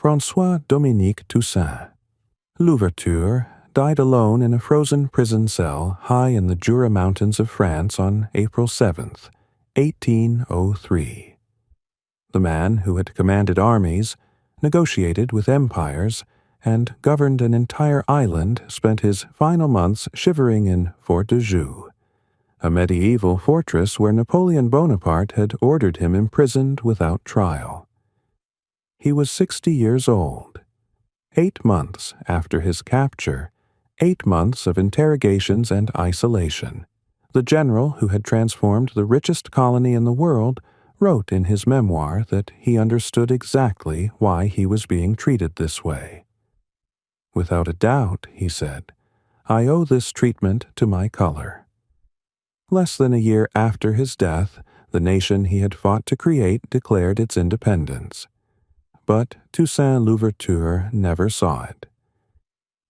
François-Dominique Toussaint Louverture died alone in a frozen prison cell high in the Jura Mountains of France on April 7th, 1803. The man who had commanded armies, negotiated with empires, and governed an entire island spent his final months shivering in Fort de Joux, a medieval fortress where Napoleon Bonaparte had ordered him imprisoned without trial. He was 60 years old. 8 months after his capture, 8 months of interrogations and isolation, the general who had transformed the richest colony in the world wrote in his memoir that he understood exactly why he was being treated this way. "Without a doubt," he said, "I owe this treatment to my color." Less than a year after his death, the nation he had fought to create declared its independence. But Toussaint Louverture never saw it.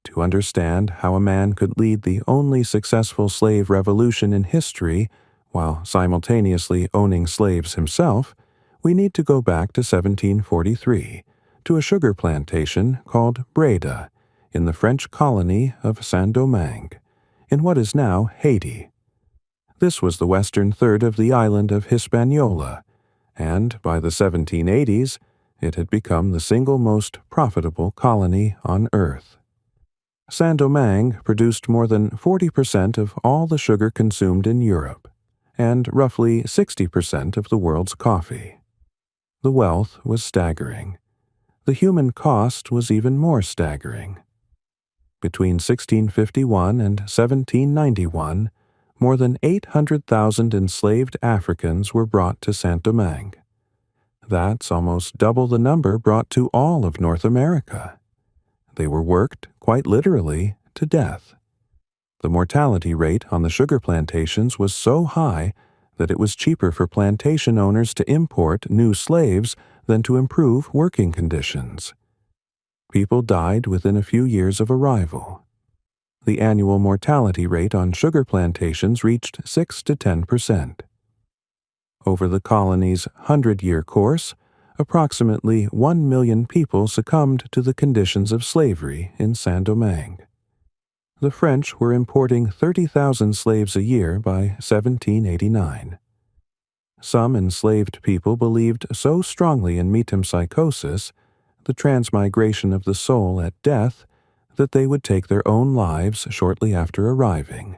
To understand how a man could lead the only successful slave revolution in history while simultaneously owning slaves himself, we need to go back to 1743, to a sugar plantation called Breda, in the French colony of Saint-Domingue, in what is now Haiti. This was the western third of the island of Hispaniola, and by the 1780s, it had become the single most profitable colony on Earth. Saint-Domingue produced more than 40% of all the sugar consumed in Europe, and roughly 60% of the world's coffee. The wealth was staggering. The human cost was even more staggering. Between 1651 and 1791, more than 800,000 enslaved Africans were brought to Saint-Domingue. That's almost double the number brought to all of North America. They were worked, quite literally, to death. The mortality rate on the sugar plantations was so high that it was cheaper for plantation owners to import new slaves than to improve working conditions. People died within a few years of arrival. The annual mortality rate on sugar plantations reached 6 to 10%. Over the colony's 100-year course, approximately 1 million people succumbed to the conditions of slavery in Saint-Domingue. The French were importing 30,000 slaves a year by 1789. Some enslaved people believed so strongly in metempsychosis, the transmigration of the soul at death, that they would take their own lives shortly after arriving,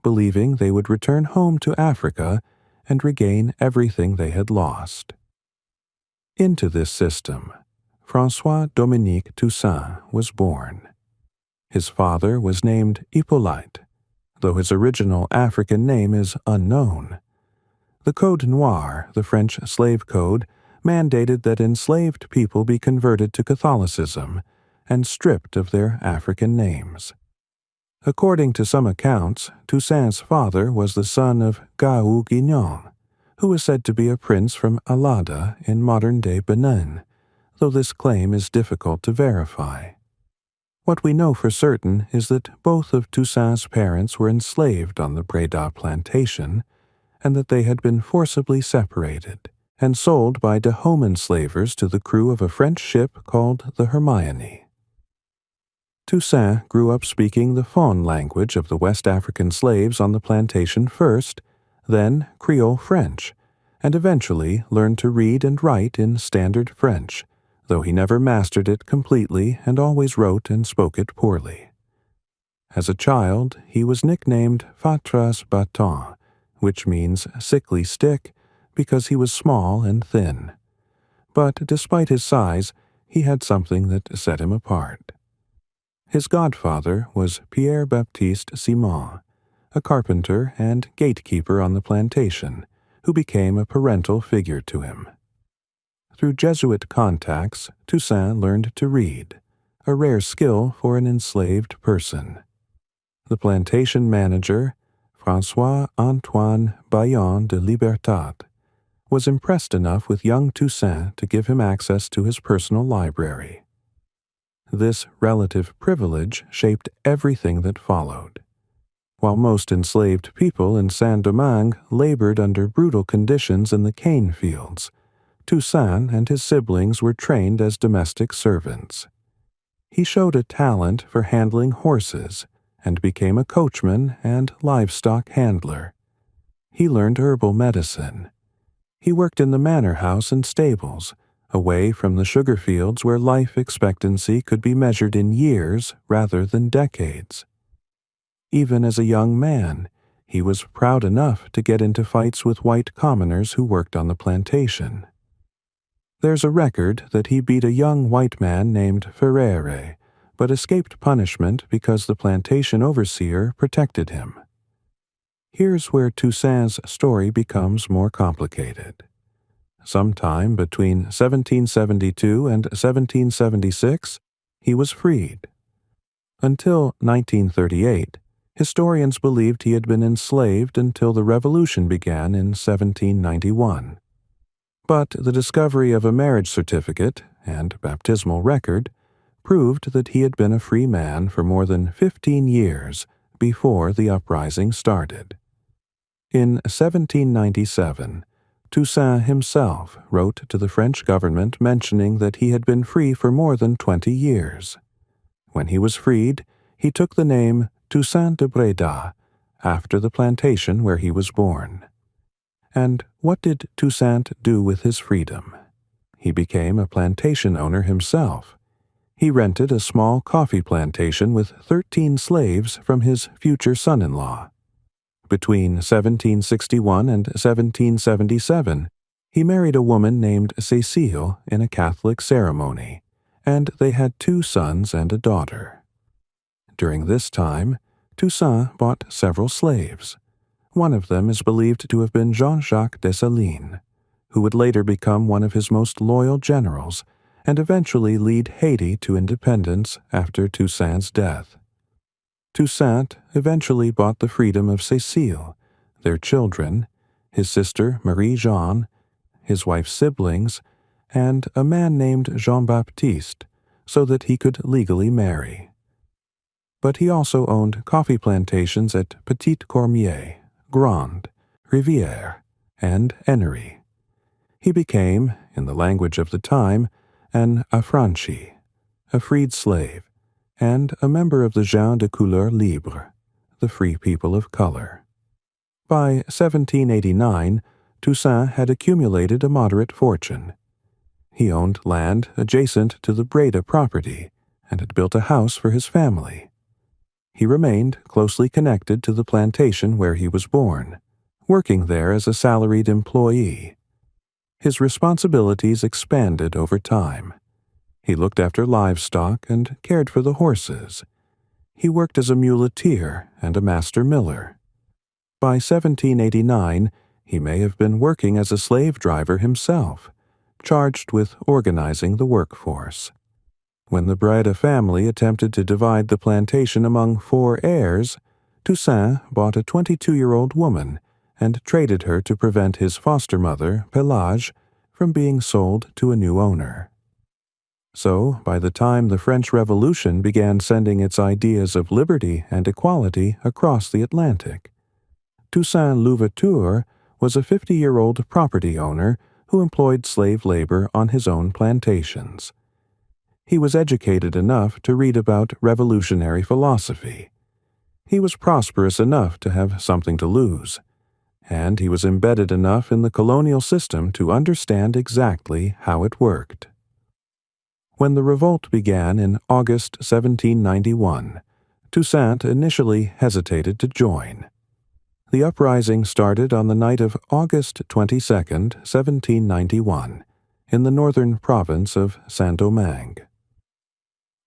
believing they would return home to Africa and regain everything they had lost. Into this system, François-Dominique Toussaint was born. His father was named Hippolyte, though his original African name is unknown. The Code Noir, the French slave code, mandated that enslaved people be converted to Catholicism and stripped of their African names. According to some accounts, Toussaint's father was the son of Gaou Guignon, who was said to be a prince from Alada in modern-day Benin, though this claim is difficult to verify. What we know for certain is that both of Toussaint's parents were enslaved on the Breda plantation, and that they had been forcibly separated and sold by Dahomey enslavers to the crew of a French ship called the Hermione. Toussaint grew up speaking the Fon language of the West African slaves on the plantation first, then Creole French, and eventually learned to read and write in standard French, though he never mastered it completely and always wrote and spoke it poorly. As a child, he was nicknamed Fatras Bâton, which means sickly stick, because he was small and thin. But despite his size, he had something that set him apart. His godfather was Pierre-Baptiste Simon, a carpenter and gatekeeper on the plantation, who became a parental figure to him. Through Jesuit contacts, Toussaint learned to read, a rare skill for an enslaved person. The plantation manager, François-Antoine Bayon de Libertat, was impressed enough with young Toussaint to give him access to his personal library. This relative privilege shaped everything that followed. While most enslaved people in Saint-Domingue labored under brutal conditions in the cane fields, Toussaint and his siblings were trained as domestic servants. He showed a talent for handling horses and became a coachman and livestock handler. He learned herbal medicine. He worked in the manor house and stables, away from the sugar fields where life expectancy could be measured in years rather than decades. Even as a young man, he was proud enough to get into fights with white commoners who worked on the plantation. There's a record that he beat a young white man named Ferrere, but escaped punishment because the plantation overseer protected him. Here's where Toussaint's story becomes more complicated. Sometime between 1772 and 1776, he was freed. Until 1938, historians believed he had been enslaved until the Revolution began in 1791. But the discovery of a marriage certificate and baptismal record proved that he had been a free man for more than 15 years before the uprising started. In 1797, Toussaint himself wrote to the French government mentioning that he had been free for more than 20 years. When he was freed, he took the name Toussaint de Breda, after the plantation where he was born. And what did Toussaint do with his freedom? He became a plantation owner himself. He rented a small coffee plantation with 13 slaves from his future son-in-law. Between 1761 and 1777, he married a woman named Cécile in a Catholic ceremony, and they had 2 sons and a daughter. During this time, Toussaint bought several slaves. One of them is believed to have been Jean-Jacques Dessalines, who would later become one of his most loyal generals and eventually lead Haiti to independence after Toussaint's death. Toussaint eventually bought the freedom of Cécile, their children, his sister Marie-Jeanne, his wife's siblings, and a man named Jean-Baptiste, so that he could legally marry. But he also owned coffee plantations at Petit Cormier, Grande, Rivière, and Ennery. He became, in the language of the time, an affranchi, a freed slave, and a member of the gens de couleur libre, the free people of color. By 1789, Toussaint had accumulated a moderate fortune. He owned land adjacent to the Breda property and had built a house for his family. He remained closely connected to the plantation where he was born, working there as a salaried employee. His responsibilities expanded over time. He looked after livestock and cared for the horses. He worked as a muleteer and a master miller. By 1789, he may have been working as a slave driver himself, charged with organizing the workforce. When the Breda family attempted to divide the plantation among 4 heirs, Toussaint bought a 22-year-old woman and traded her to prevent his foster mother, Pelage, from being sold to a new ouner. So, by the time the French Revolution began sending its ideas of liberty and equality across the Atlantic, Toussaint Louverture was a 50-year-old property owner who employed slave labor on his own plantations. He was educated enough to read about revolutionary philosophy. He was prosperous enough to have something to lose, and he was embedded enough in the colonial system to understand exactly how it worked. When the revolt began in August 1791, Toussaint initially hesitated to join. The uprising started on the night of August 22, 1791, in the northern province of Saint-Domingue.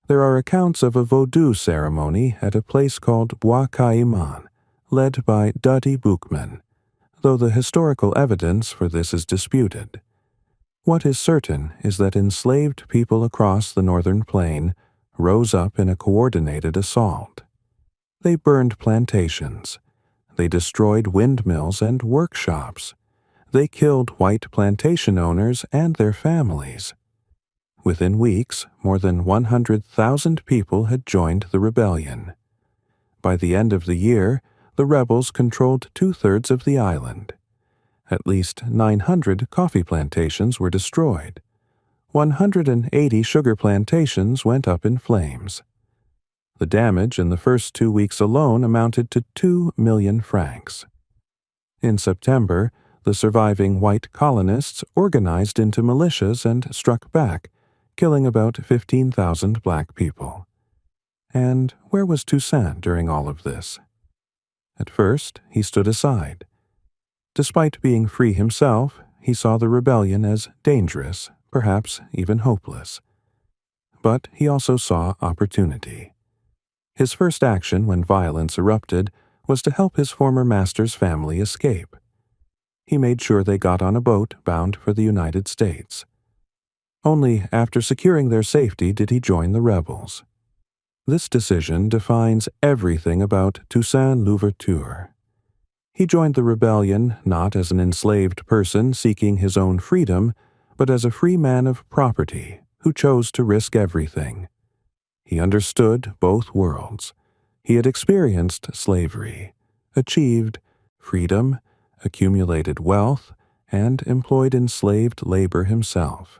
There are accounts of a Vodou ceremony at a place called Bois Caïman, led by Duddy Boukman, though the historical evidence for this is disputed. What is certain is that enslaved people across the northern plain rose up in a coordinated assault. They burned plantations. They destroyed windmills and workshops. They killed white plantation owners and their families. Within weeks, more than 100,000 people had joined the rebellion. By the end of the year, the rebels controlled 2/3 of the island. At least 900 coffee plantations were destroyed. 180 sugar plantations went up in flames. The damage in the first 2 weeks alone amounted to 2 million francs. In September, the surviving white colonists organized into militias and struck back, killing about 15,000 black people. And where was Toussaint during all of this? At first, he stood aside. Despite being free himself, he saw the rebellion as dangerous, perhaps even hopeless. But he also saw opportunity. His first action when violence erupted was to help his former master's family escape. He made sure they got on a boat bound for the United States. Only after securing their safety did he join the rebels. This decision defines everything about Toussaint Louverture. He joined the rebellion not as an enslaved person seeking his own freedom, but as a free man of property who chose to risk everything. He understood both worlds. He had experienced slavery, achieved freedom, accumulated wealth, and employed enslaved labor himself.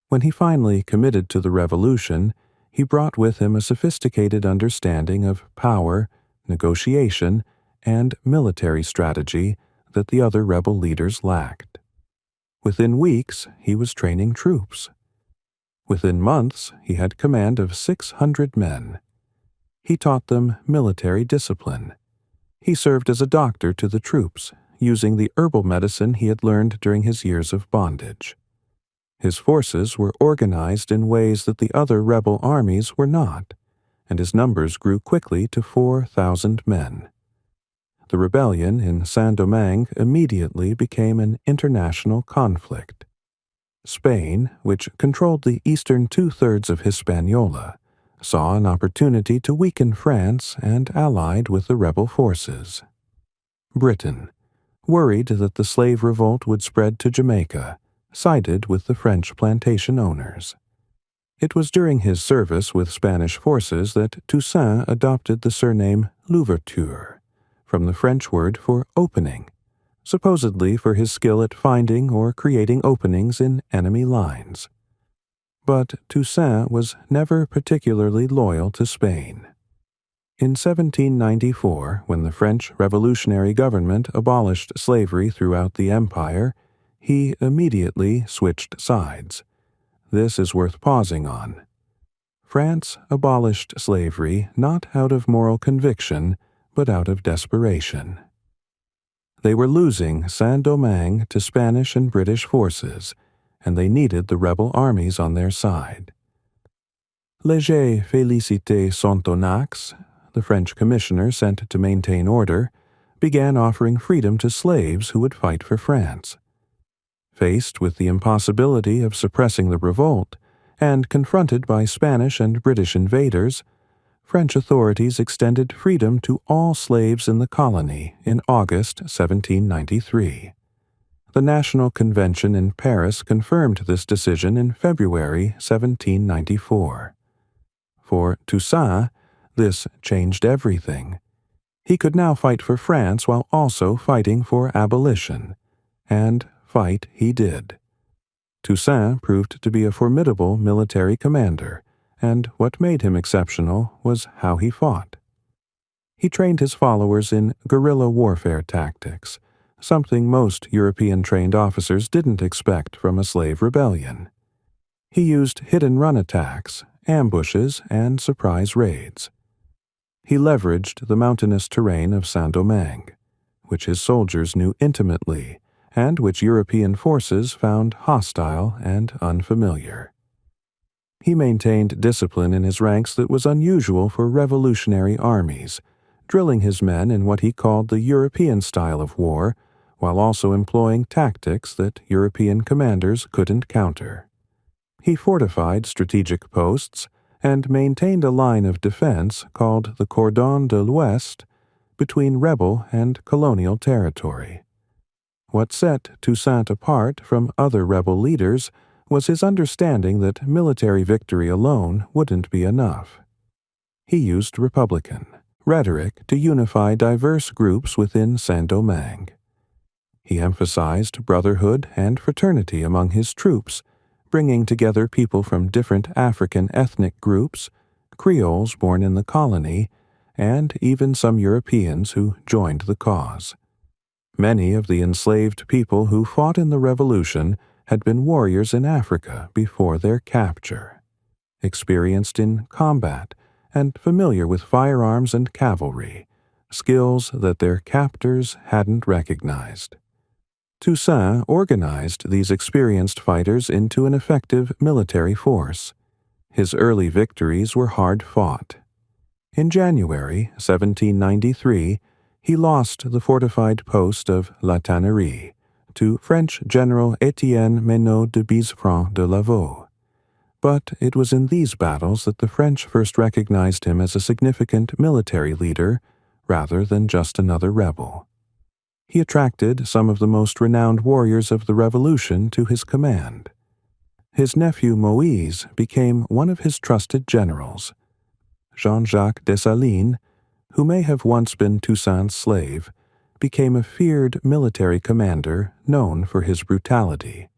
When he finally committed to the revolution, he brought with him a sophisticated understanding of power, negotiation, and military strategy that the other rebel leaders lacked. Within weeks, he was training troops. Within months, he had command of 600 men. He taught them military discipline. He served as a doctor to the troops, using the herbal medicine he had learned during his years of bondage. His forces were organized in ways that the other rebel armies were not, and his numbers grew quickly to 4,000 men. The rebellion in Saint-Domingue immediately became an international conflict. Spain, which controlled the eastern two-thirds of Hispaniola, saw an opportunity to weaken France and allied with the rebel forces. Britain, worried that the slave revolt would spread to Jamaica, sided with the French plantation owners. It was during his service with Spanish forces that Toussaint adopted the surname Louverture, from the French word for opening, supposedly for his skill at finding or creating openings in enemy lines. But Toussaint was never particularly loyal to Spain. In 1794, when the French revolutionary government abolished slavery throughout the empire, he immediately switched sides. This is worth pausing on. France abolished slavery not out of moral conviction, but out of desperation. They were losing Saint-Domingue to Spanish and British forces, and they needed the rebel armies on their side. Léger Félicité Sonthonax, the French commissioner sent to maintain order, began offering freedom to slaves who would fight for France. Faced with the impossibility of suppressing the revolt, and confronted by Spanish and British invaders, French authorities extended freedom to all slaves in the colony in August 1793. The National Convention in Paris confirmed this decision in February 1794. For Toussaint, this changed everything. He could now fight for France while also fighting for abolition, and fight he did. Toussaint proved to be a formidable military commander, and what made him exceptional was how he fought. He trained his followers in guerrilla warfare tactics, something most European-trained officers didn't expect from a slave rebellion. He used hit-and-run attacks, ambushes, and surprise raids. He leveraged the mountainous terrain of Saint-Domingue, which his soldiers knew intimately, and which European forces found hostile and unfamiliar. He maintained discipline in his ranks that was unusual for revolutionary armies, drilling his men in what he called the European style of war, while also employing tactics that European commanders couldn't counter. He fortified strategic posts and maintained a line of defense called the Cordon de l'Ouest between rebel and colonial territory. What set Toussaint apart from other rebel leaders was his understanding that military victory alone wouldn't be enough. He used Republican rhetoric to unify diverse groups within Saint-Domingue. He emphasized brotherhood and fraternity among his troops, bringing together people from different African ethnic groups, Creoles born in the colony, and even some Europeans who joined the cause. Many of the enslaved people who fought in the Revolution had been warriors in Africa before their capture, experienced in combat and familiar with firearms and cavalry, skills that their captors hadn't recognized. Toussaint organized these experienced fighters into an effective military force. His early victories were hard fought. In January 1793, he lost the fortified post of La Tannerie to French General Étienne Menot de Bisfrand de Lavaux. But it was in these battles that the French first recognized him as a significant military leader rather than just another rebel. He attracted some of the most renowned warriors of the Revolution to his command. His nephew Moïse became one of his trusted generals. Jean-Jacques Dessalines, who may have once been Toussaint's slave, became a feared military commander known for his brutality.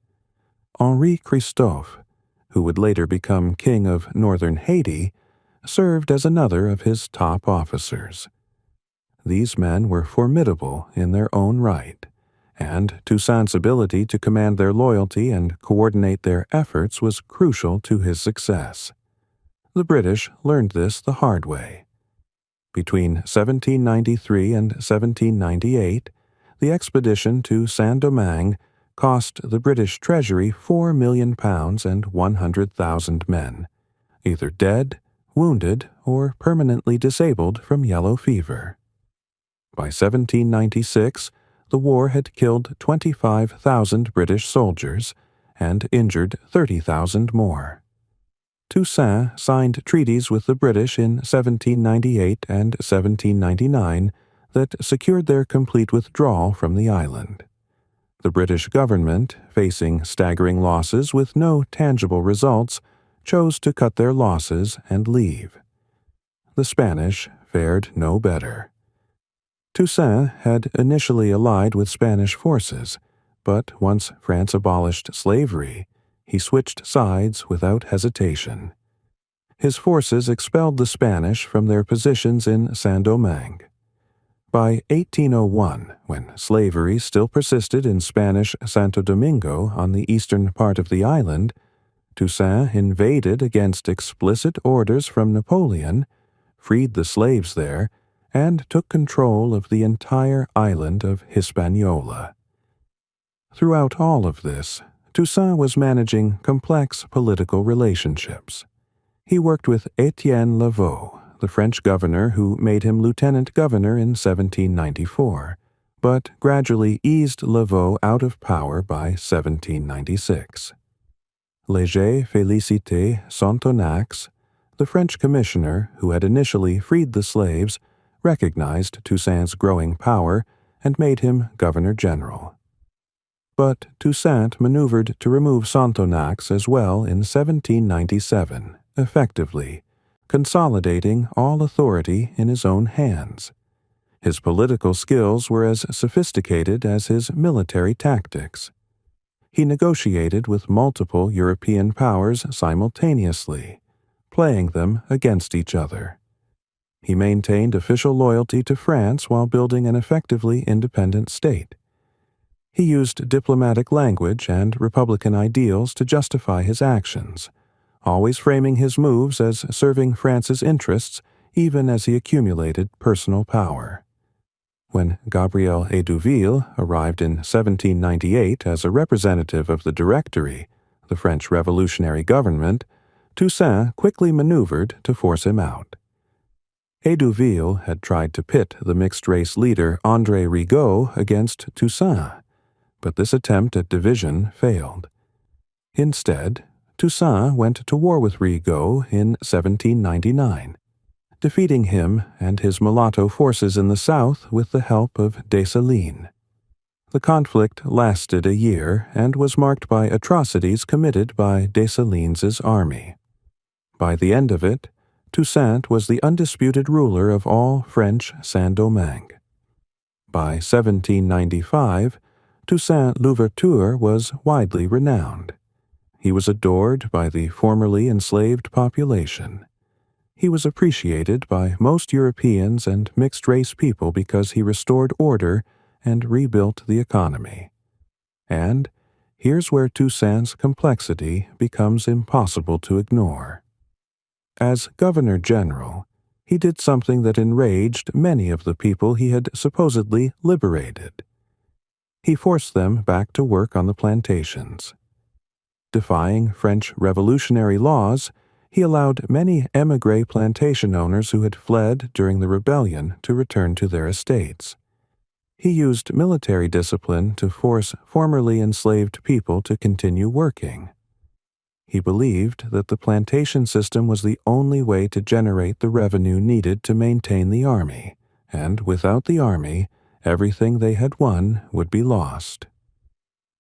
Henri Christophe, who would later become king of northern Haiti, served as another of his top officers. These men were formidable in their own right, and Toussaint's ability to command their loyalty and coordinate their efforts was crucial to his success. The British learned this the hard way. Between 1793 and 1798, the expedition to Saint-Domingue cost the British Treasury £4 million and 100,000 men, either dead, wounded, or permanently disabled from yellow fever. By 1796, the war had killed 25,000 British soldiers and injured 30,000 more. Toussaint signed treaties with the British in 1798 and 1799 that secured their complete withdrawal from the island. The British government, facing staggering losses with no tangible results, chose to cut their losses and leave. The Spanish fared no better. Toussaint had initially allied with Spanish forces, but once France abolished slavery, he switched sides without hesitation. His forces expelled the Spanish from their positions in Saint-Domingue. By 1801, when slavery still persisted in Spanish Santo Domingo on the eastern part of the island, Toussaint invaded against explicit orders from Napoleon, freed the slaves there, and took control of the entire island of Hispaniola. Throughout all of this, Toussaint was managing complex political relationships. He worked with Étienne Lavaux, the French governor who made him lieutenant governor in 1794, but gradually eased Lavaux out of power by 1796. Léger Félicité Sontonax, the French commissioner who had initially freed the slaves, recognized Toussaint's growing power and made him governor-general. But Toussaint maneuvered to remove Sontonax as well in 1797, effectively, consolidating all authority in his own hands. His political skills were as sophisticated as his military tactics. He negotiated with multiple European powers simultaneously, playing them against each other. He maintained official loyalty to France while building an effectively independent state. He used diplomatic language and Republican ideals to justify his actions, always framing his moves as serving France's interests even as he accumulated personal power. When Gabriel Hédouville arrived in 1798 as a representative of the Directory, the French revolutionary government, Toussaint quickly maneuvered to force him out. Hédouville had tried to pit the mixed-race leader André Rigaud against Toussaint, but this attempt at division failed. Instead, Toussaint went to war with Rigaud in 1799, defeating him and his mulatto forces in the south with the help of Dessalines. The conflict lasted a year and was marked by atrocities committed by Dessalines' army. By the end of it, Toussaint was the undisputed ruler of all French Saint-Domingue. By 1795, Toussaint Louverture was widely renowned. He was adored by the formerly enslaved population. He was appreciated by most Europeans and mixed-race people because he restored order and rebuilt the economy. And here's where Toussaint's complexity becomes impossible to ignore. As Governor General, he did something that enraged many of the people he had supposedly liberated. He forced them back to work on the plantations. Defying French revolutionary laws, he allowed many émigré plantation owners who had fled during the rebellion to return to their estates. He used military discipline to force formerly enslaved people to continue working. He believed that the plantation system was the only way to generate the revenue needed to maintain the army, and without the army, everything they had won would be lost.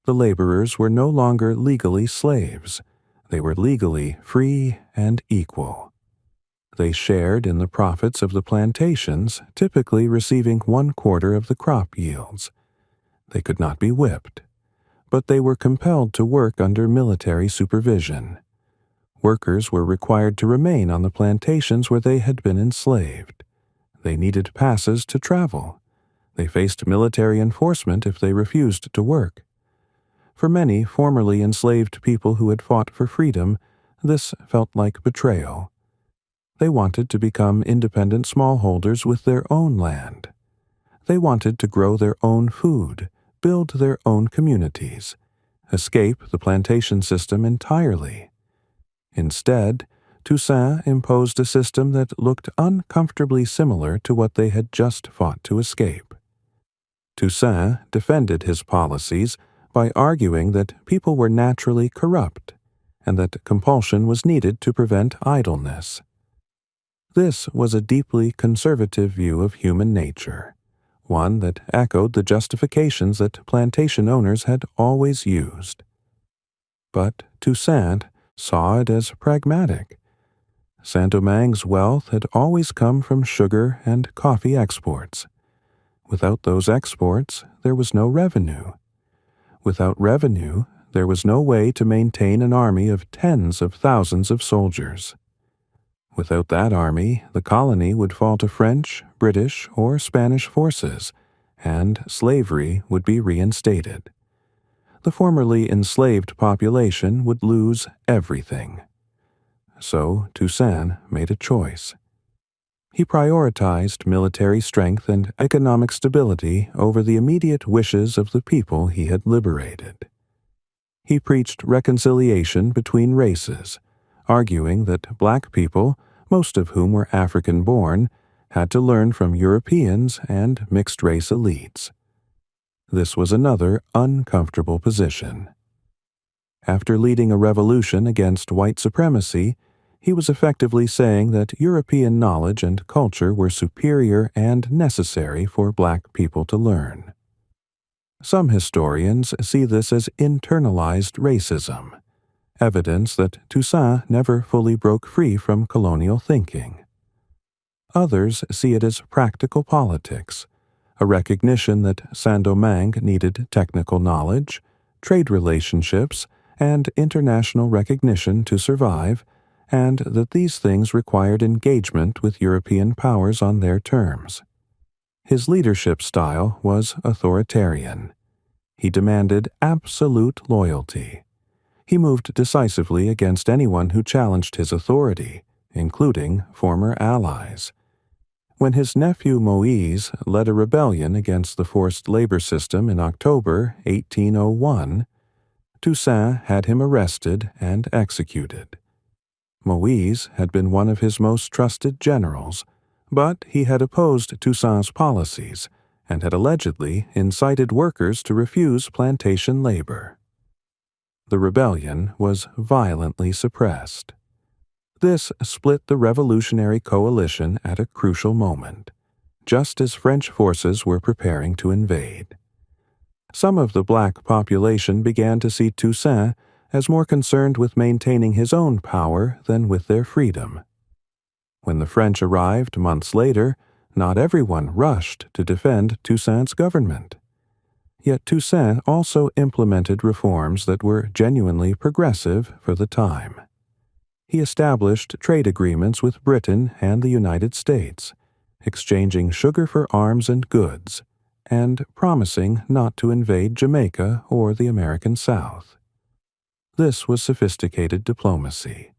The laborers were no longer legally slaves. They were legally free and equal. They shared in the profits of the plantations, typically receiving 1/4 of the crop yields. They could not be whipped, but they were compelled to work under military supervision. Workers were required to remain on the plantations where they had been enslaved. They needed passes to travel. They faced military enforcement if they refused to work. For many formerly enslaved people who had fought for freedom, this felt like betrayal. They wanted to become independent smallholders with their own land. They wanted to grow their own food, build their own communities, escape the plantation system entirely. Instead, Toussaint imposed a system that looked uncomfortably similar to what they had just fought to escape. Toussaint defended his policies by arguing that people were naturally corrupt and that compulsion was needed to prevent idleness. This was a deeply conservative view of human nature, one that echoed the justifications that plantation owners had always used. But Toussaint saw it as pragmatic. Saint-Domingue's wealth had always come from sugar and coffee exports. Without those exports, there was no revenue. Without revenue, there was no way to maintain an army of tens of thousands of soldiers. Without that army, the colony would fall to French, British, or Spanish forces, and slavery would be reinstated. The formerly enslaved population would lose everything. So Toussaint made a choice. He prioritized military strength and economic stability over the immediate wishes of the people he had liberated. He preached reconciliation between races, arguing that black people, most of whom were African-born, had to learn from Europeans and mixed-race elites. This was another uncomfortable position. After leading a revolution against white supremacy, he was effectively saying that European knowledge and culture were superior and necessary for black people to learn. Some historians see this as internalized racism, evidence that Toussaint never fully broke free from colonial thinking. Others see it as practical politics, a recognition that Saint-Domingue needed technical knowledge, trade relationships, and international recognition to survive, and that these things required engagement with European powers on their terms. His leadership style was authoritarian. He demanded absolute loyalty. He moved decisively against anyone who challenged his authority, including former allies. When his nephew Moïse led a rebellion against the forced labor system in October 1801, Toussaint had him arrested and executed. Moïse had been one of his most trusted generals, but he had opposed Toussaint's policies and had allegedly incited workers to refuse plantation labor. The rebellion was violently suppressed. This split the revolutionary coalition at a crucial moment, just as French forces were preparing to invade. Some of the black population began to see Toussaint as more concerned with maintaining his own power than with their freedom. When the French arrived months later, not everyone rushed to defend Toussaint's government. Yet Toussaint also implemented reforms that were genuinely progressive for the time. He established trade agreements with Britain and the United States, exchanging sugar for arms and goods, and promising not to invade Jamaica or the American South. This was sophisticated diplomacy.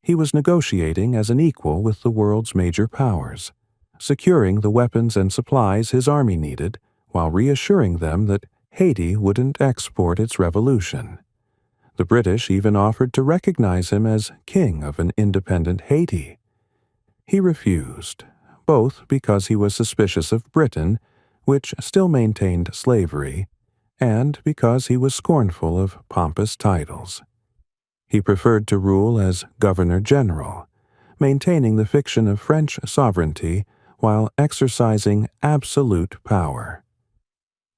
He was negotiating as an equal with the world's major powers, securing the weapons and supplies his army needed, while reassuring them that Haiti wouldn't export its revolution. The British even offered to recognize him as king of an independent Haiti. He refused, both because he was suspicious of Britain, which still maintained slavery, and because he was scornful of pompous titles. He preferred to rule as Governor-General, maintaining the fiction of French sovereignty while exercising absolute power.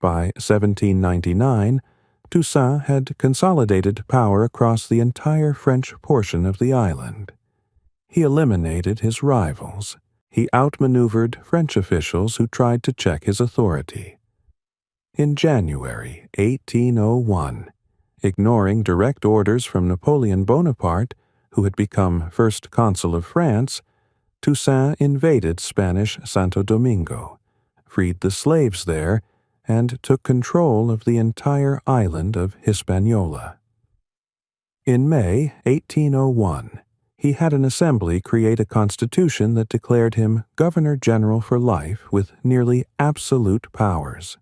By 1799, Toussaint had consolidated power across the entire French portion of the island. He eliminated his rivals. He outmaneuvered French officials who tried to check his authority. In January 1801, ignoring direct orders from Napoleon Bonaparte, who had become first consul of France, Toussaint invaded Spanish Santo Domingo, freed the slaves there, and took control of the entire island of Hispaniola. In May 1801, he had an assembly create a constitution that declared him Governor-General for life with nearly absolute powers.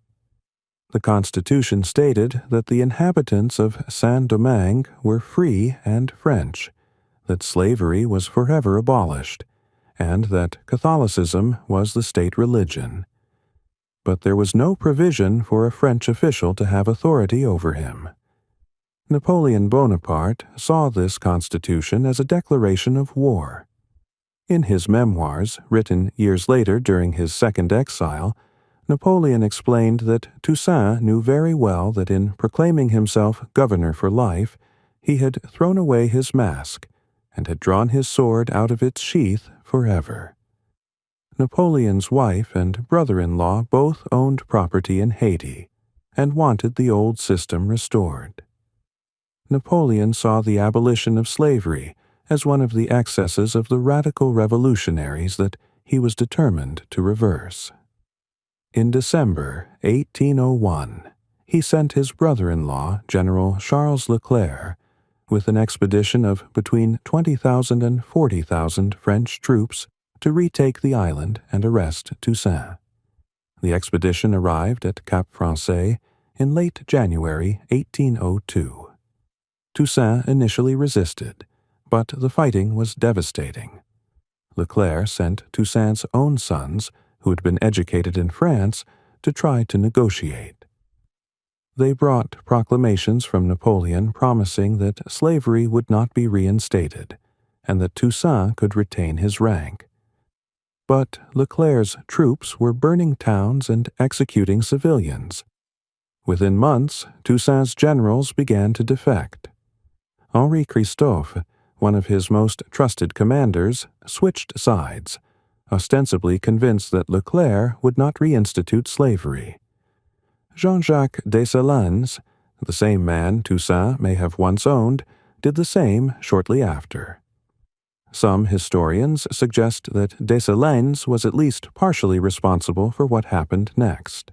The constitution stated that the inhabitants of Saint-Domingue were free and French, that slavery was forever abolished, and that Catholicism was the state religion. But there was no provision for a French official to have authority over him. Napoleon Bonaparte saw this constitution as a declaration of war. In his memoirs, written years later during his second exile, Napoleon explained that Toussaint knew very well that in proclaiming himself governor for life, he had thrown away his mask and had drawn his sword out of its sheath forever. Napoleon's wife and brother-in-law both owned property in Haiti and wanted the old system restored. Napoleon saw the abolition of slavery as one of the excesses of the radical revolutionaries that he was determined to reverse. In December 1801, he sent his brother-in-law, General Charles Leclerc, with an expedition of between 20,000 and 40,000 French troops to retake the island and arrest Toussaint. The expedition arrived at Cap Français in late January 1802. Toussaint initially resisted, but the fighting was devastating. Leclerc sent Toussaint's own sons, who had been educated in France, to try to negotiate. They brought proclamations from Napoleon promising that slavery would not be reinstated, and that Toussaint could retain his rank. But Leclerc's troops were burning towns and executing civilians. Within months, Toussaint's generals began to defect. Henri Christophe, one of his most trusted commanders, switched sides, ostensibly convinced that Leclerc would not reinstitute slavery. Jean-Jacques Dessalines, the same man Toussaint may have once owned, did the same shortly after. Some historians suggest that Dessalines was at least partially responsible for what happened next.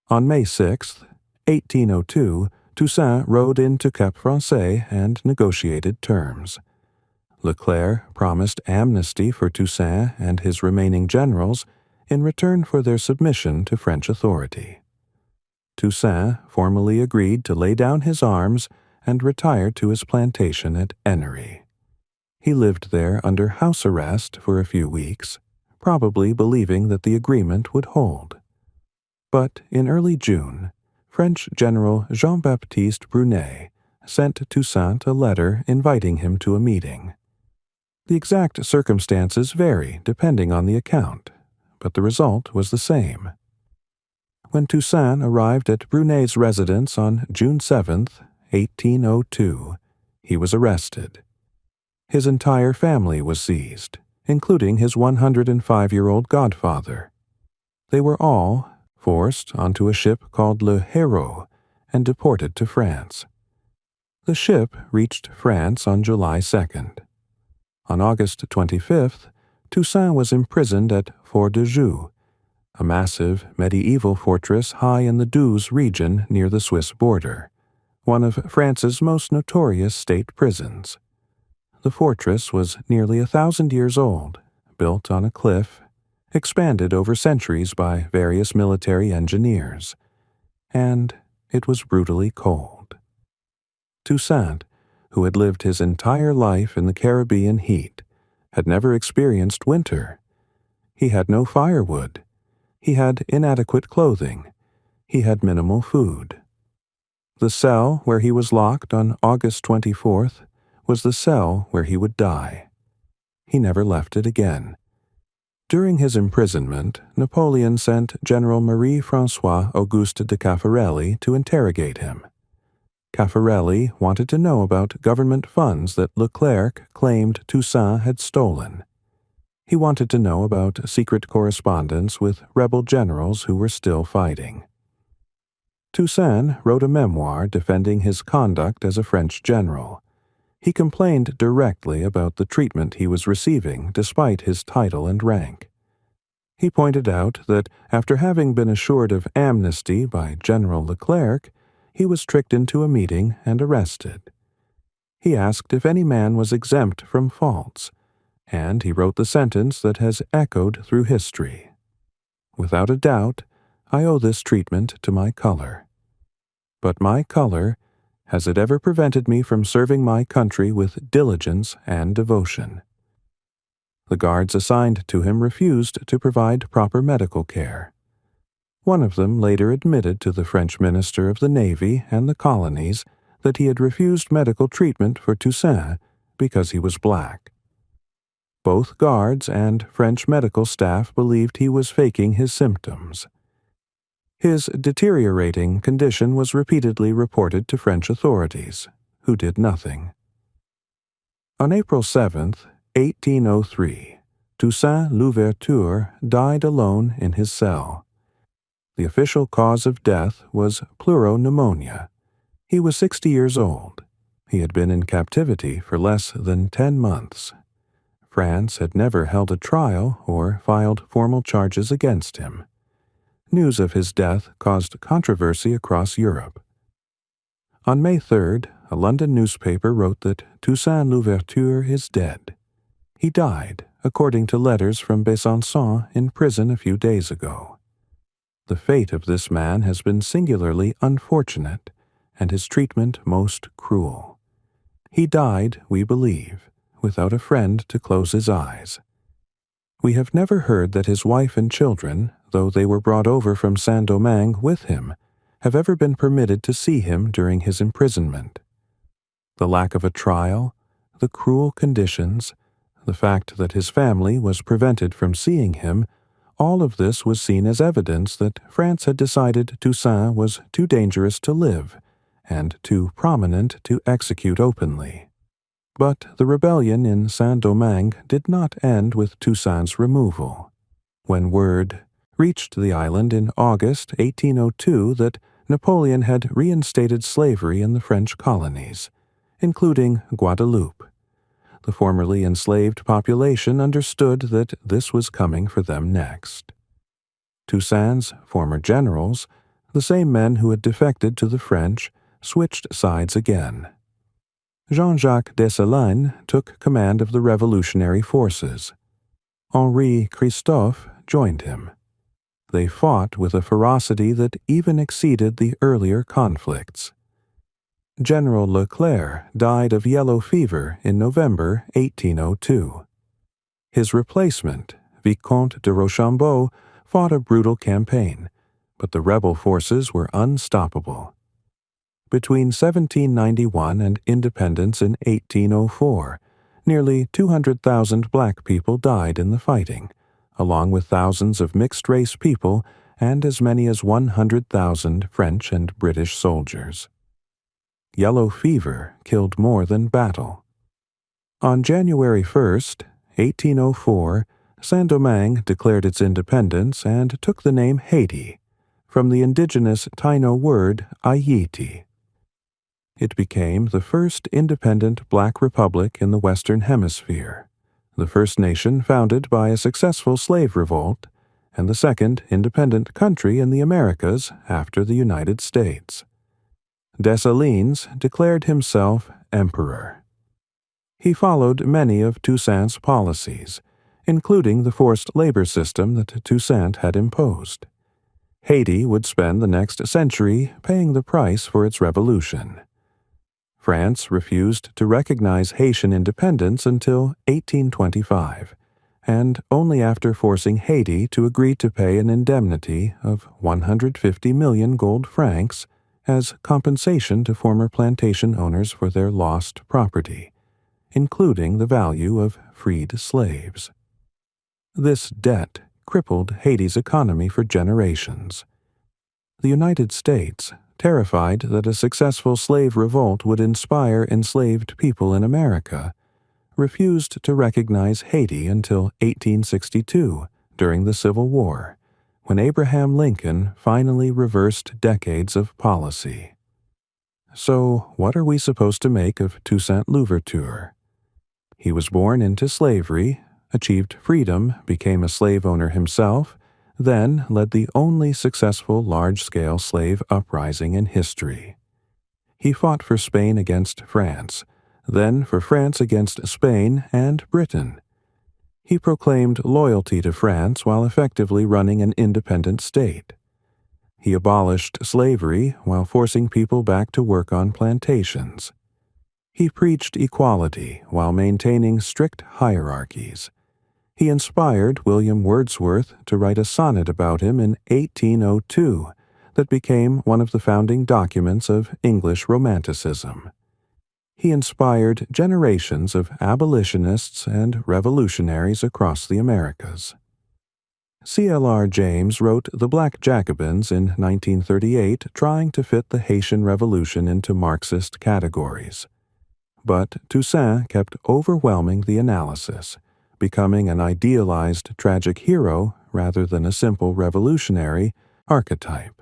On May 6, 1802, Toussaint rode into Cap Français and negotiated terms. Leclerc promised amnesty for Toussaint and his remaining generals in return for their submission to French authority. Toussaint formally agreed to lay down his arms and retire to his plantation at Ennery. He lived there under house arrest for a few weeks, probably believing that the agreement would hold. But in early June, French General Jean-Baptiste Brunet sent Toussaint a letter inviting him to a meeting. The exact circumstances vary depending on the account, but the result was the same. When Toussaint arrived at Brunet's residence on June 7, 1802, he was arrested. His entire family was seized, including his 105-year-old godfather. They were all, forced onto a ship called Le Héros, and deported to France. The ship reached France on July 2nd. On August 25th, Toussaint was imprisoned at Fort de Joux, a massive medieval fortress high in the Doubs region near the Swiss border, one of France's most notorious state prisons. The fortress was nearly 1,000 years old, built on a cliff, expanded over centuries by various military engineers, and it was brutally cold. Toussaint, who had lived his entire life in the Caribbean heat, had never experienced winter. He had no firewood. He had inadequate clothing. He had minimal food. The cell where he was locked on August 24th was the cell where he would die. He never left it again. During his imprisonment, Napoleon sent General Marie-François Auguste de Caffarelli to interrogate him. Caffarelli wanted to know about government funds that Leclerc claimed Toussaint had stolen. He wanted to know about secret correspondence with rebel generals who were still fighting. Toussaint wrote a memoir defending his conduct as a French general. He complained directly about the treatment he was receiving despite his title and rank. He pointed out that after having been assured of amnesty by General Leclerc, he was tricked into a meeting and arrested. He asked if any man was exempt from faults, and he wrote the sentence that has echoed through history. Without a doubt, I owe this treatment to my color. But my color, has it ever prevented me from serving my country with diligence and devotion? The guards assigned to him refused to provide proper medical care. One of them later admitted to the French Minister of the Navy and the colonies that he had refused medical treatment for Toussaint because he was black. Both guards and French medical staff believed he was faking his symptoms. His deteriorating condition was repeatedly reported to French authorities, who did nothing. On April 7, 1803, Toussaint Louverture died alone in his cell. The official cause of death was pleuropneumonia. He was 60 years old. He had been in captivity for less than 10 months. France had never held a trial or filed formal charges against him. News of his death caused controversy across Europe. On May 3rd, a London newspaper wrote that Toussaint Louverture is dead. He died, according to letters from Besançon in prison a few days ago. The fate of this man has been singularly unfortunate, and his treatment most cruel. He died, we believe, without a friend to close his eyes. We have never heard that his wife and children, though they were brought over from Saint-Domingue with him, have ever been permitted to see him during his imprisonment. The lack of a trial, the cruel conditions, the fact that his family was prevented from seeing him, all of this was seen as evidence that France had decided Toussaint was too dangerous to live and too prominent to execute openly. But the rebellion in Saint-Domingue did not end with Toussaint's removal. When word reached the island in August 1802 that Napoleon had reinstated slavery in the French colonies, including Guadeloupe, the formerly enslaved population understood that this was coming for them next. Toussaint's former generals, the same men who had defected to the French, switched sides again. Jean-Jacques Dessalines took command of the revolutionary forces. Henri Christophe joined him. They fought with a ferocity that even exceeded the earlier conflicts. General Leclerc died of yellow fever in November 1802. His replacement, Vicomte de Rochambeau, fought a brutal campaign, but the rebel forces were unstoppable. Between 1791 and independence in 1804, nearly 200,000 black people died in the fighting, along with thousands of mixed-race people and as many as 100,000 French and British soldiers. Yellow fever killed more than battle. On January 1st, 1804, Saint-Domingue declared its independence and took the name Haiti, from the indigenous Taino word Ayiti. It became the first independent black republic in the Western Hemisphere, the first nation founded by a successful slave revolt, and the second independent country in the Americas after the United States. Dessalines declared himself emperor. He followed many of Toussaint's policies, including the forced labor system that Toussaint had imposed. Haiti would spend the next century paying the price for its revolution. France refused to recognize Haitian independence until 1825, and only after forcing Haiti to agree to pay an indemnity of 150 million gold francs as compensation to former plantation owners for their lost property, including the value of freed slaves. This debt crippled Haiti's economy for generations. The United States, terrified that a successful slave revolt would inspire enslaved people in America, refused to recognize Haiti until 1862, during the Civil War, when Abraham Lincoln finally reversed decades of policy. So, what are we supposed to make of Toussaint Louverture? He was born into slavery, achieved freedom, became a slave owner himself, then led the only successful large-scale slave uprising in history. He fought for Spain against France, then for France against Spain and Britain. He proclaimed loyalty to France while effectively running an independent state. He abolished slavery while forcing people back to work on plantations. He preached equality while maintaining strict hierarchies. He inspired William Wordsworth to write a sonnet about him in 1802 that became one of the founding documents of English Romanticism. He inspired generations of abolitionists and revolutionaries across the Americas. C.L.R. James wrote The Black Jacobins in 1938, trying to fit the Haitian Revolution into Marxist categories. But Toussaint kept overwhelming the analysis, becoming an idealized tragic hero rather than a simple revolutionary archetype.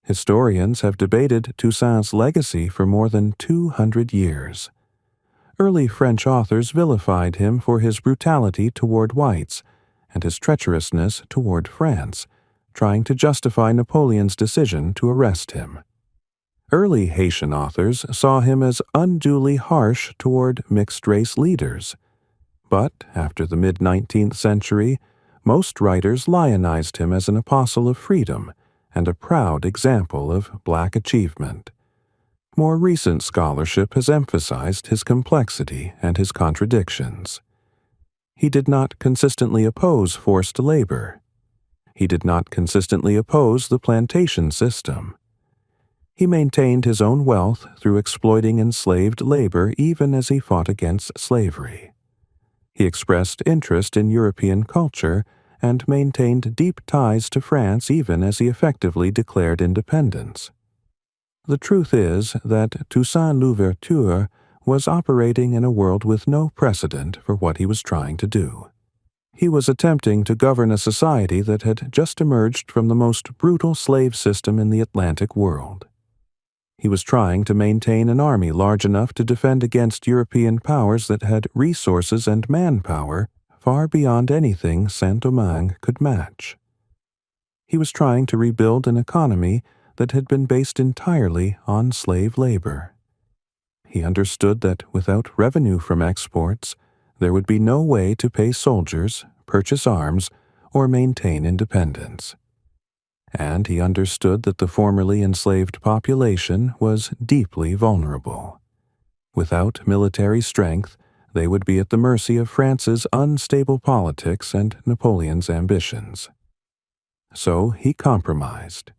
Historians have debated Toussaint's legacy for more than 200 years. Early French authors vilified him for his brutality toward whites and his treacherousness toward France, trying to justify Napoleon's decision to arrest him. Early Haitian authors saw him as unduly harsh toward mixed-race leaders. But after the mid-19th century, most writers lionized him as an apostle of freedom and a proud example of black achievement. More recent scholarship has emphasized his complexity and his contradictions. He did not consistently oppose forced labor. He did not consistently oppose the plantation system. He maintained his own wealth through exploiting enslaved labor even as he fought against slavery. He expressed interest in European culture and maintained deep ties to France even as he effectively declared independence. The truth is that Toussaint Louverture was operating in a world with no precedent for what he was trying to do. He was attempting to govern a society that had just emerged from the most brutal slave system in the Atlantic world. He was trying to maintain an army large enough to defend against European powers that had resources and manpower far beyond anything Saint-Domingue could match. He was trying to rebuild an economy that had been based entirely on slave labor. He understood that without revenue from exports, there would be no way to pay soldiers, purchase arms, or maintain independence. And he understood that the formerly enslaved population was deeply vulnerable. Without military strength, they would be at the mercy of France's unstable politics and Napoleon's ambitions. So he compromised.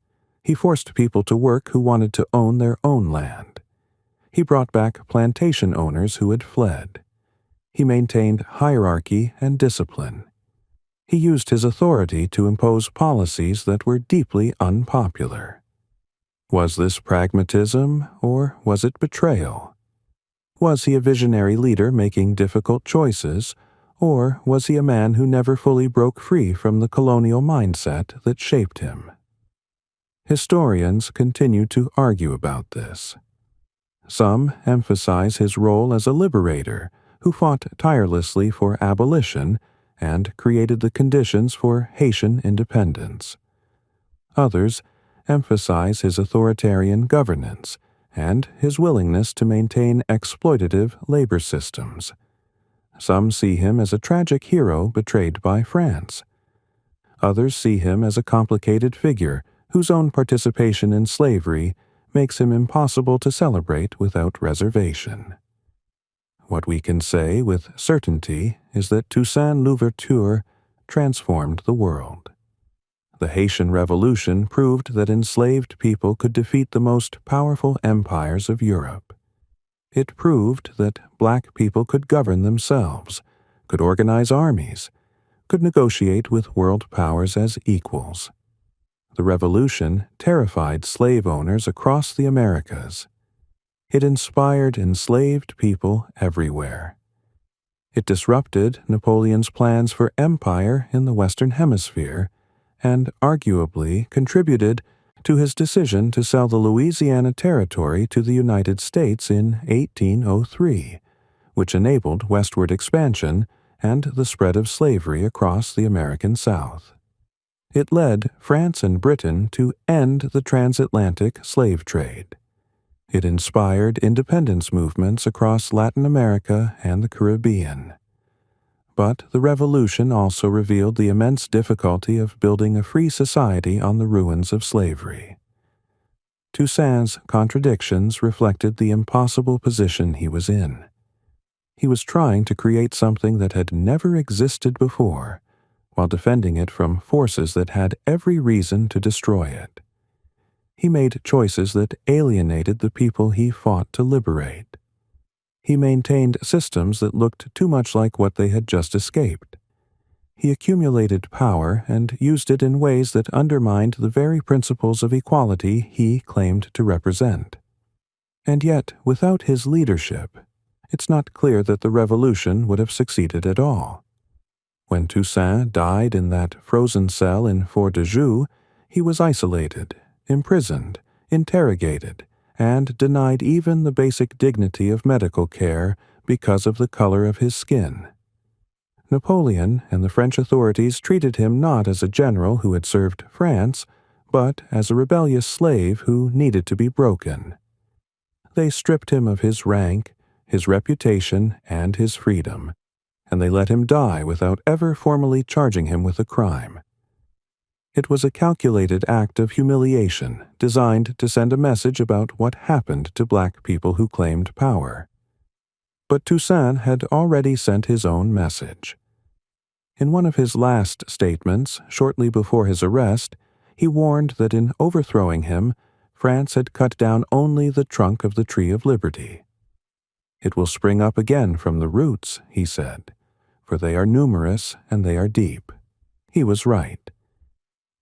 He forced people to work who wanted to own their own land. He brought back plantation owners who had fled. He maintained hierarchy and discipline. He used his authority to impose policies that were deeply unpopular. Was this pragmatism, or was it betrayal? Was he a visionary leader making difficult choices, or was he a man who never fully broke free from the colonial mindset that shaped him? Historians continue to argue about this. Some emphasize his role as a liberator who fought tirelessly for abolition and created the conditions for Haitian independence. Others emphasize his authoritarian governance and his willingness to maintain exploitative labor systems. Some see him as a tragic hero betrayed by France. Others see him as a complicated figure whose own participation in slavery makes him impossible to celebrate without reservation. What we can say with certainty is that Toussaint Louverture transformed the world. The Haitian Revolution proved that enslaved people could defeat the most powerful empires of Europe. It proved that black people could govern themselves, could organize armies, could negotiate with world powers as equals. The revolution terrified slave owners across the Americas. It inspired enslaved people everywhere. It disrupted Napoleon's plans for empire in the Western Hemisphere and arguably contributed to his decision to sell the Louisiana Territory to the United States in 1803, which enabled westward expansion and the spread of slavery across the American South. It led France and Britain to end the transatlantic slave trade. It inspired independence movements across Latin America and the Caribbean. But the revolution also revealed the immense difficulty of building a free society on the ruins of slavery. Toussaint's contradictions reflected the impossible position he was in. He was trying to create something that had never existed before, while defending it from forces that had every reason to destroy it. He made choices that alienated the people he fought to liberate. He maintained systems that looked too much like what they had just escaped. He accumulated power and used it in ways that undermined the very principles of equality he claimed to represent. And yet, without his leadership, it's not clear that the revolution would have succeeded at all. When Toussaint died in that frozen cell in Fort de Joux, he was isolated, imprisoned, interrogated, and denied even the basic dignity of medical care because of the color of his skin. Napoleon and the French authorities treated him not as a general who had served France, but as a rebellious slave who needed to be broken. They stripped him of his rank, his reputation, and his freedom, and they let him die without ever formally charging him with a crime. It was a calculated act of humiliation designed to send a message about what happened to black people who claimed power. But Toussaint had already sent his own message. In one of his last statements, shortly before his arrest, he warned that in overthrowing him, France had cut down only the trunk of the tree of liberty. "It will spring up again from the roots," he said, "for they are numerous and they are deep." He was right.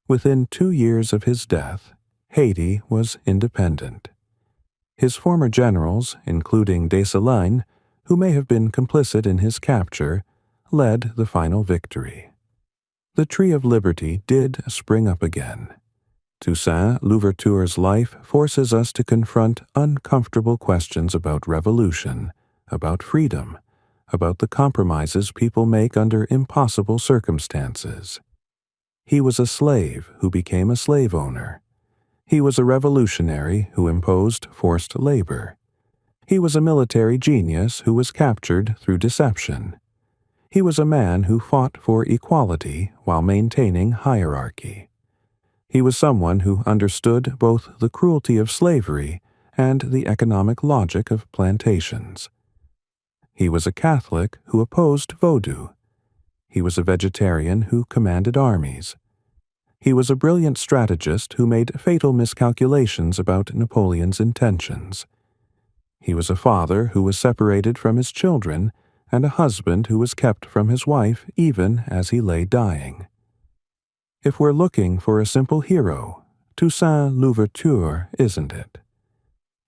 Within 2 years of his death, Haiti was independent. His former generals, including Dessalines, who may have been complicit in his capture, led the final victory. The Tree of Liberty did spring up again. Toussaint Louverture's life forces us to confront uncomfortable questions about revolution, about freedom, about the compromises people make under impossible circumstances. He was a slave who became a slave owner. He was a revolutionary who imposed forced labor. He was a military genius who was captured through deception. He was a man who fought for equality while maintaining hierarchy. He was someone who understood both the cruelty of slavery and the economic logic of plantations. He was a Catholic who opposed voodoo. He was a vegetarian who commanded armies. He was a brilliant strategist who made fatal miscalculations about Napoleon's intentions. He was a father who was separated from his children and a husband who was kept from his wife even as he lay dying. If we're looking for a simple hero, Toussaint Louverture isn't it.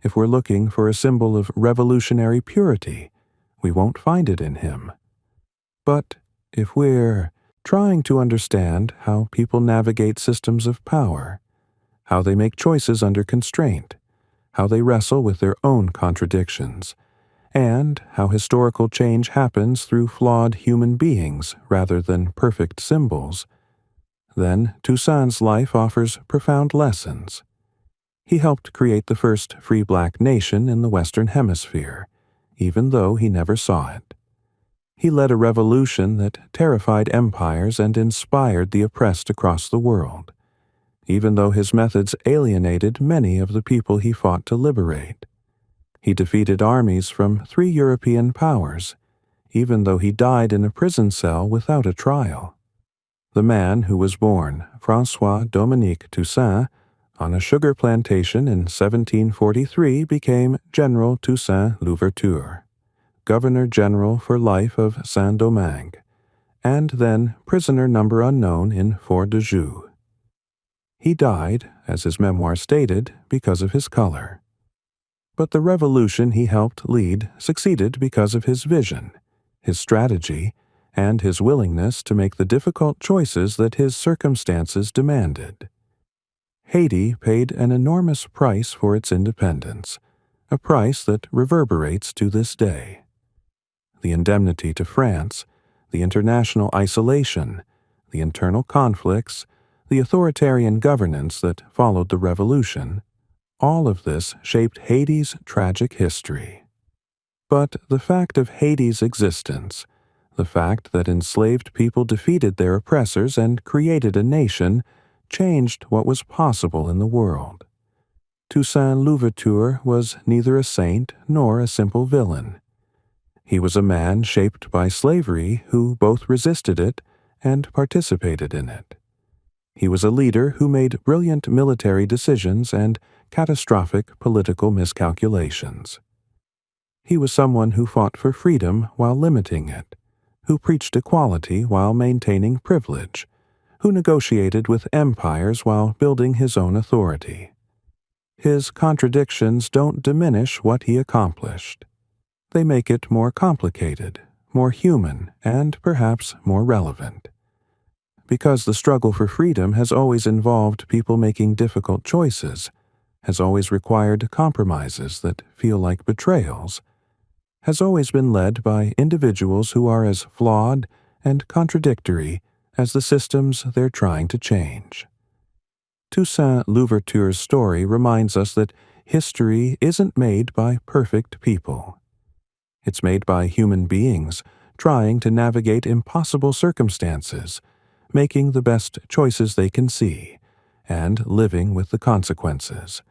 If we're looking for a symbol of revolutionary purity, we won't find it in him. But if we're trying to understand how people navigate systems of power, how they make choices under constraint, how they wrestle with their own contradictions, and how historical change happens through flawed human beings rather than perfect symbols, then Toussaint's life offers profound lessons. He helped create the first free black nation in the Western Hemisphere, even though he never saw it. He led a revolution that terrified empires and inspired the oppressed across the world, even though his methods alienated many of the people he fought to liberate. He defeated armies from 3 European powers, even though he died in a prison cell without a trial. The man who was born, François-Dominique Toussaint, on a sugar plantation in 1743 became General Toussaint Louverture, Governor-General for life of Saint-Domingue, and then prisoner number unknown in Fort de Joux. He died, as his memoir stated, because of his color. But the revolution he helped lead succeeded because of his vision, his strategy, and his willingness to make the difficult choices that his circumstances demanded. Haiti paid an enormous price for its independence, a price that reverberates to this day. The indemnity to France, the international isolation, the internal conflicts, the authoritarian governance that followed the revolution, all of this shaped Haiti's tragic history. But the fact of Haiti's existence, the fact that enslaved people defeated their oppressors and created a nation, changed what was possible in the world. Toussaint Louverture was neither a saint nor a simple villain. He was a man shaped by slavery who both resisted it and participated in it. He was a leader who made brilliant military decisions and catastrophic political miscalculations. He was someone who fought for freedom while limiting it, who preached equality while maintaining privilege, who negotiated with empires while building his own authority. His contradictions don't diminish what he accomplished. They make it more complicated, more human, and perhaps more relevant. Because the struggle for freedom has always involved people making difficult choices, has always required compromises that feel like betrayals, has always been led by individuals who are as flawed and contradictory as the systems they're trying to change. Toussaint Louverture's story reminds us that history isn't made by perfect people. It's made by human beings trying to navigate impossible circumstances, making the best choices they can see, and living with the consequences.